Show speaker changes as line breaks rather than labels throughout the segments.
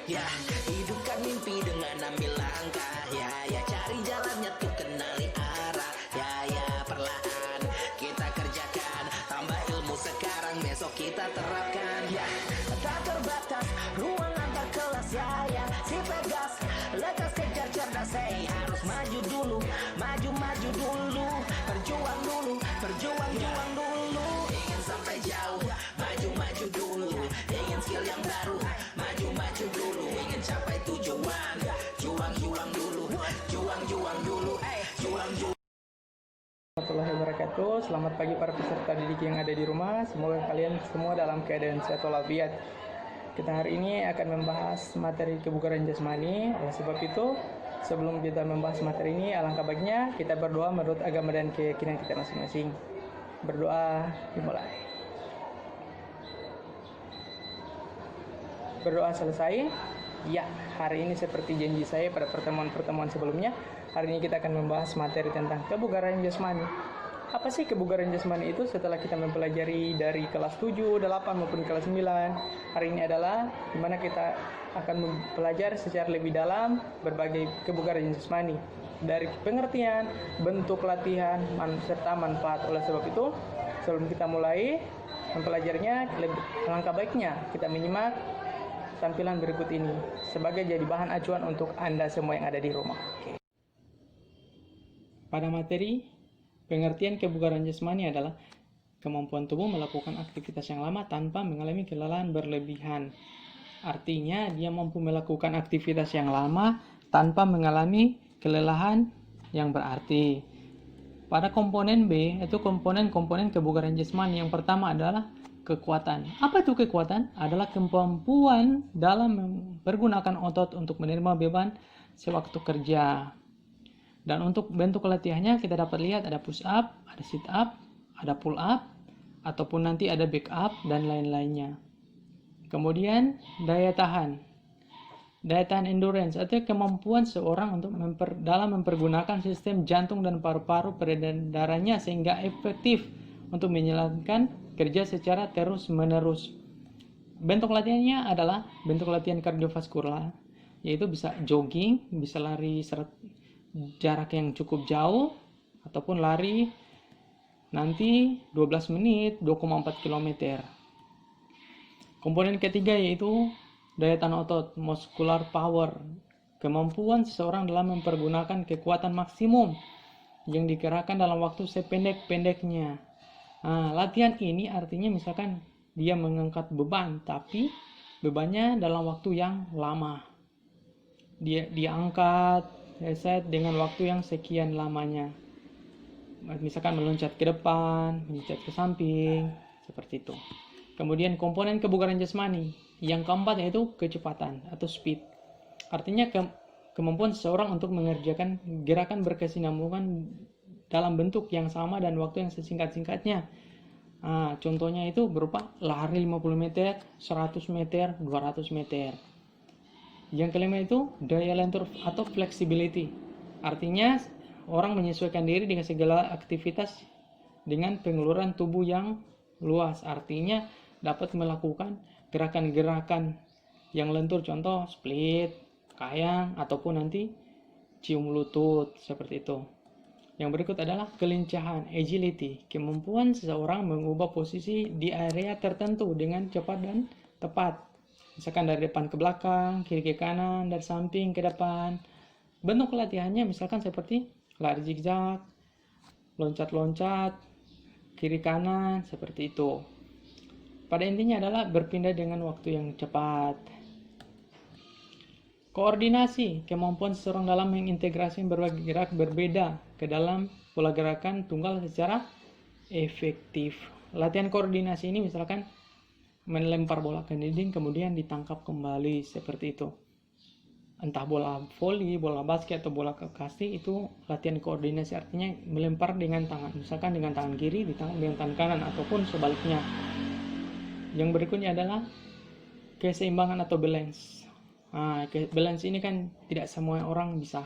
Ya, hidupkan mimpi dengan ambil langkah. Ya, ya cari jalannya tuh kenali arah. Ya, ya perlahan kita kerjakan. Tambah ilmu sekarang, besok kita terapkan. Ya, tak terbatas ruang antar kelas. Ya, ya si Pegas lekas kejar cerdas. Hey, harus maju dulu, maju dulu. Perjuang dulu. Ingin sampai jauh, maju dulu. Ingin skill yang baru, maju dulu. Ingin capai tujuan, juang dulu. Juang dulu.
Warahmatullahi wabarakatuh. Selamat pagi para peserta didik yang ada di rumah. Semoga kalian semua dalam keadaan sehat walafiat. Kita hari ini akan membahas materi kebugaran jasmani. Oleh sebab itu, sebelum kita membahas materi ini, alangkah baiknya kita berdoa menurut agama dan keyakinan kita masing-masing. Berdoa dimulai. Berdoa selesai. Ya, hari ini seperti janji saya pada pertemuan-pertemuan sebelumnya, hari ini kita akan membahas materi tentang kebugaran jasmani. Apa sih kebugaran jasmani itu? Setelah kita mempelajari dari kelas 7, 8 maupun kelas 9, hari ini adalah dimana kita akan mempelajari secara lebih dalam berbagai kebugaran jasmani dari pengertian, bentuk latihan, serta manfaat. Oleh sebab itu, sebelum kita mulai mempelajarinya, alangkah baiknya kita menyimak tampilan berikut ini sebagai jadi bahan acuan untuk Anda semua yang ada di rumah. Oke. Pada materi pengertian kebugaran jasmani adalah kemampuan tubuh melakukan aktivitas yang lama tanpa mengalami kelelahan berlebihan. Artinya dia mampu melakukan aktivitas yang lama tanpa mengalami kelelahan yang berarti. Pada komponen B, itu komponen kebugaran jasmani. Yang pertama adalah kekuatan. Apa itu kekuatan? Adalah kemampuan dalam mempergunakan otot untuk menerima beban sewaktu kerja. Dan untuk bentuk latihannya kita dapat lihat ada push up, ada sit up, ada pull up, ataupun nanti ada back up dan lain-lainnya. Kemudian daya tahan. Daya tahan endurance atau kemampuan seorang untuk dalam mempergunakan sistem jantung dan paru-paru peredaran darahnya sehingga efektif untuk menjalankan kerja secara terus-menerus. Bentuk latihannya adalah bentuk latihan kardiovaskular, yaitu bisa jogging, bisa lari jarak yang cukup jauh, ataupun lari nanti 12 menit 2,4 km. Komponen ketiga yaitu daya tahan otot, muscular power, kemampuan seseorang dalam mempergunakan kekuatan maksimum yang dikerahkan dalam waktu sependek-pendeknya. Latihan ini artinya misalkan dia mengangkat beban, tapi bebannya dalam waktu yang lama. Dia angkat set dengan waktu yang sekian lamanya. Misalkan meloncat ke depan, meloncat ke samping, seperti itu. Kemudian komponen kebugaran jasmani. Yang keempat yaitu kecepatan atau speed. Artinya kemampuan seseorang untuk mengerjakan gerakan berkesinambungan dalam bentuk yang sama dan waktu yang sesingkat-singkatnya. Contohnya itu berupa lari 50 meter, 100 meter, 200 meter. Yang kelima itu daya lentur atau flexibility. Artinya orang menyesuaikan diri dengan segala aktivitas dengan pengeluaran tubuh yang luas. Artinya dapat melakukan gerakan-gerakan yang lentur, contoh split, kayang, ataupun nanti cium lutut, seperti itu. Yang berikut adalah kelincahan, agility, kemampuan seseorang mengubah posisi di area tertentu dengan cepat dan tepat. Misalkan dari depan ke belakang, kiri ke kanan, dari samping ke depan. Bentuk latihannya misalkan seperti lari zigzag, loncat-loncat, kiri kanan, seperti itu. Pada intinya adalah berpindah dengan waktu yang cepat. Koordinasi, kemampuan seseorang dalam mengintegrasi berbagai gerak berbeda ke dalam pola gerakan tunggal secara efektif. Latihan koordinasi ini misalkan melempar bola ke dinding kemudian ditangkap kembali, seperti itu. Entah bola voli, bola basket, atau bola kasti, itu latihan koordinasi, artinya melempar dengan tangan. Misalkan dengan tangan kiri ditangkap dengan tangan kanan, ataupun sebaliknya. Yang berikutnya adalah keseimbangan atau balance. Balance ini kan tidak semua orang bisa.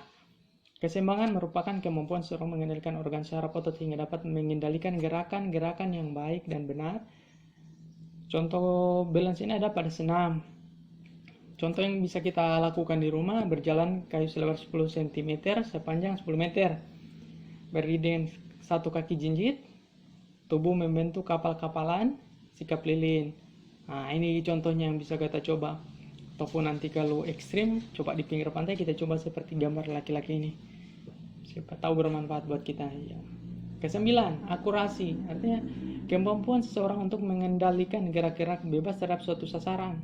Keseimbangan merupakan kemampuan seorang mengendalikan organ syaraf otot hingga dapat mengendalikan gerakan-gerakan yang baik dan benar. Contoh balance ini ada pada senam. Contoh yang bisa kita lakukan di rumah, berjalan kayu selebar 10 cm sepanjang 10 meter. Berdiri dengan satu kaki jinjit, tubuh membentuk kapal-kapalan, sikap lilin. Nah, ini contohnya yang bisa kita coba. Ataupun nanti kalau ekstrim, coba di pinggir pantai kita coba seperti gambar laki-laki ini. Siapa tahu bermanfaat buat kita. Ya. Kesembilan, akurasi. Artinya kemampuan seseorang untuk mengendalikan gerak-gerak bebas terhadap suatu sasaran.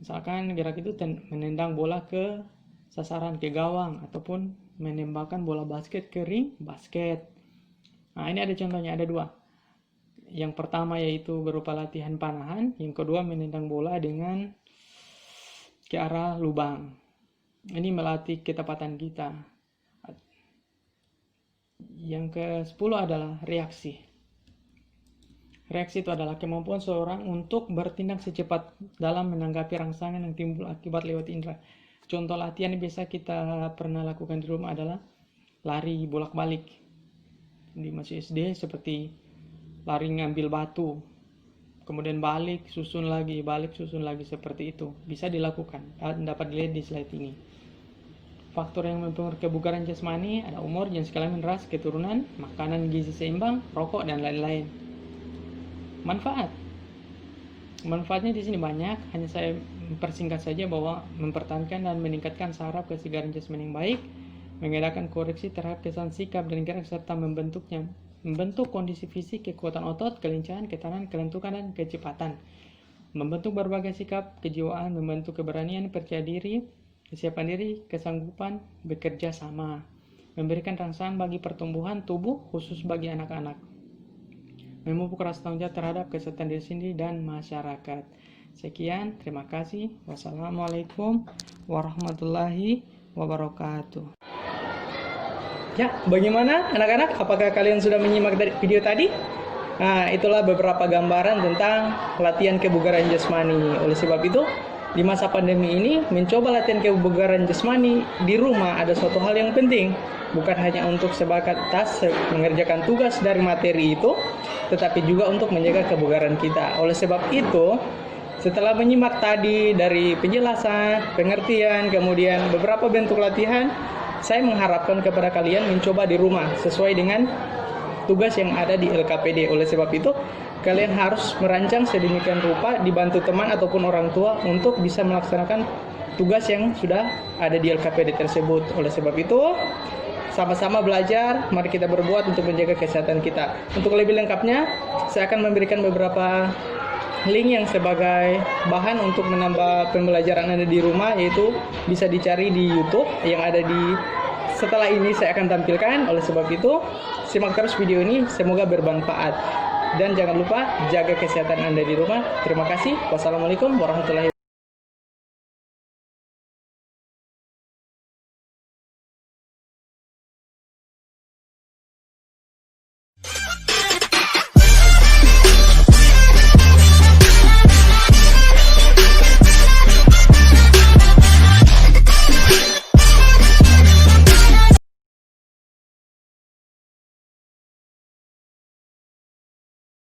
Misalkan gerak itu menendang bola ke sasaran, ke gawang, ataupun menembakkan bola basket ke ring basket. Nah, ini ada contohnya, ada dua. Yang pertama yaitu berupa latihan panahan, yang kedua menendang bola dengan ke arah lubang. Ini melatih ketepatan kita. Yang ke-10 adalah reaksi. Reaksi itu adalah kemampuan seorang untuk bertindak secepat dalam menanggapi rangsangan yang timbul akibat lewat indera. Contoh latihan yang biasa kita pernah lakukan di rumah adalah lari bolak-balik. Di masih SD seperti lari ngambil batu, kemudian balik, susun lagi, seperti itu. Bisa dilakukan, dapat dilihat di slide ini. Faktor yang mempengaruhi kebugaran jasmani ada umur, jenis kelamin, ras, keturunan, makanan gizi seimbang, rokok, dan lain-lain. Manfaatnya di sini banyak, hanya saya mempersingkat saja bahwa mempertahankan dan meningkatkan saraf kesegaran jasmani yang baik, mengadakan koreksi terhadap kesan sikap dan gerak serta membentuk kondisi fisik, kekuatan otot, kelincahan, ketahanan, kelentukan, dan kecepatan. Membentuk berbagai sikap kejiwaan, membentuk keberanian, percaya diri, kesiapan diri, kesanggupan, bekerja sama. Memberikan rangsangan bagi pertumbuhan tubuh khusus bagi anak-anak. Memupuk rasa tanggung jawab terhadap kesehatan diri sendiri dan masyarakat. Sekian, terima kasih. Wassalamualaikum warahmatullahi wabarakatuh. Ya, bagaimana anak-anak? Apakah kalian sudah menyimak dari video tadi? Nah, itulah beberapa gambaran tentang latihan kebugaran jasmani. Oleh sebab itu, di masa pandemi ini, mencoba latihan kebugaran jasmani di rumah ada suatu hal yang penting. Bukan hanya untuk sebatas mengerjakan tugas dari materi itu, tetapi juga untuk menjaga kebugaran kita. Oleh sebab itu, setelah menyimak tadi dari penjelasan, pengertian, kemudian beberapa bentuk latihan, saya mengharapkan kepada kalian mencoba di rumah sesuai dengan tugas yang ada di LKPD. Oleh sebab itu, kalian harus merancang sedemikian rupa, dibantu teman ataupun orang tua untuk bisa melaksanakan tugas yang sudah ada di LKPD tersebut. Oleh sebab itu, sama-sama belajar, mari kita berbuat untuk menjaga kesehatan kita. Untuk lebih lengkapnya, saya akan memberikan beberapa link yang sebagai bahan untuk menambah pembelajaran Anda di rumah, yaitu bisa dicari di YouTube yang ada di setelah ini saya akan tampilkan. Oleh sebab itu, simak terus video ini, semoga bermanfaat. Dan jangan lupa jaga kesehatan Anda di rumah. Terima kasih. Wassalamualaikum warahmatullahi wabarakatuh.